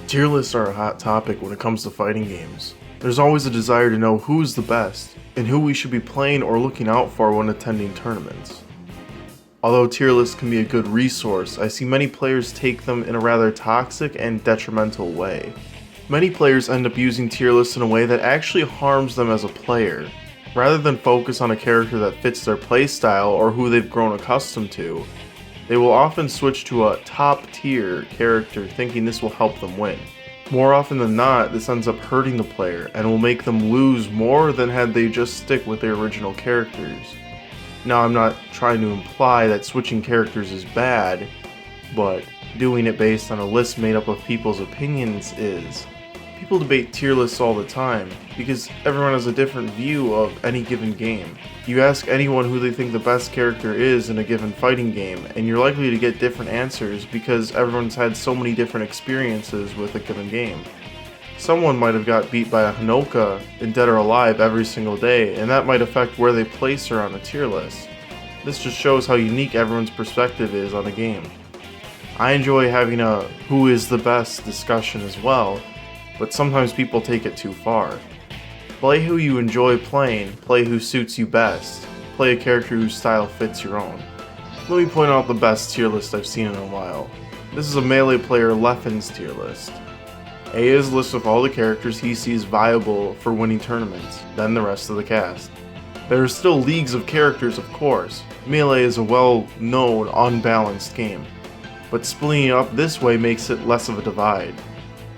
Tier lists are a hot topic when it comes to fighting games. There's always a desire to know who's the best, and who we should be playing or looking out for when attending tournaments. Although tier lists can be a good resource, I see many players take them in a rather toxic and detrimental way. Many players end up using tier lists in a way that actually harms them as a player. Rather than focus on a character that fits their playstyle or who they've grown accustomed to, they will often switch to a top tier character thinking this will help them win. More often than not, this ends up hurting the player and will make them lose more than had they just stick with their original characters. Now, I'm not trying to imply that switching characters is bad, but doing it based on a list made up of people's opinions is. People debate tier lists all the time, because everyone has a different view of any given game. You ask anyone who they think the best character is in a given fighting game, and you're likely to get different answers because everyone's had so many different experiences with a given game. Someone might have got beat by a Hinoka in Dead or Alive every single day, and that might affect where they place her on a tier list. This just shows how unique everyone's perspective is on a game. I enjoy having a who is the best discussion as well, but sometimes people take it too far. Play who you enjoy playing, play who suits you best, play a character whose style fits your own. Let me point out the best tier list I've seen in a while. This is a Melee player Leffen's tier list. A is a list of all the characters he sees viable for winning tournaments, then the rest of the cast. There are still leagues of characters, of course. Melee is a well-known, unbalanced game, but splitting it up this way makes it less of a divide.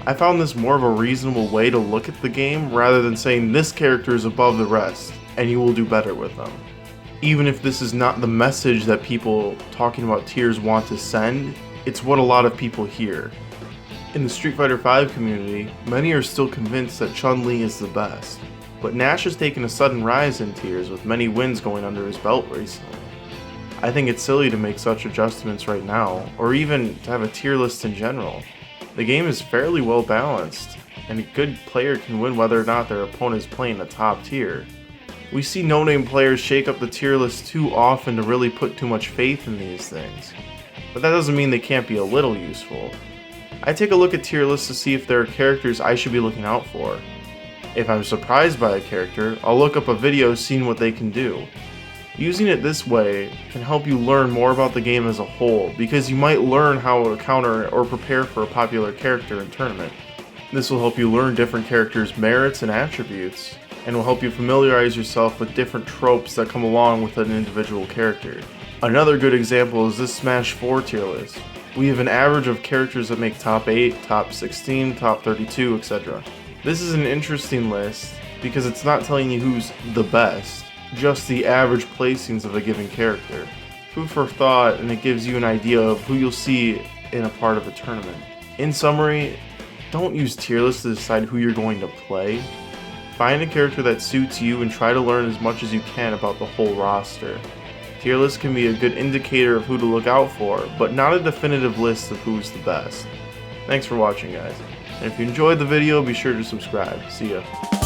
I found this more of a reasonable way to look at the game rather than saying this character is above the rest and you will do better with them. Even if this is not the message that people talking about tiers want to send, it's what a lot of people hear. In the Street Fighter V community, many are still convinced that Chun-Li is the best, but Nash has taken a sudden rise in tiers with many wins going under his belt recently. I think it's silly to make such adjustments right now, or even to have a tier list in general. The game is fairly well balanced, and a good player can win whether or not their opponent is playing a top tier. We see no-name players shake up the tier list too often to really put too much faith in these things, but that doesn't mean they can't be a little useful. I take a look at tier lists to see if there are characters I should be looking out for. If I'm surprised by a character, I'll look up a video seeing what they can do. Using it this way can help you learn more about the game as a whole, because you might learn how to counter or prepare for a popular character in tournament. This will help you learn different characters' merits and attributes, and will help you familiarize yourself with different tropes that come along with an individual character. Another good example is this Smash 4 tier list. We have an average of characters that make top 8, top 16, top 32, etc. This is an interesting list because it's not telling you who's the best, just the average placings of a given character. Food for thought, and it gives you an idea of who you'll see in a part of a tournament. In summary, don't use tier lists to decide who you're going to play. Find a character that suits you and try to learn as much as you can about the whole roster. Tier lists can be a good indicator of who to look out for, but not a definitive list of who's the best. Thanks for watching, guys. And if you enjoyed the video, be sure to subscribe. See ya.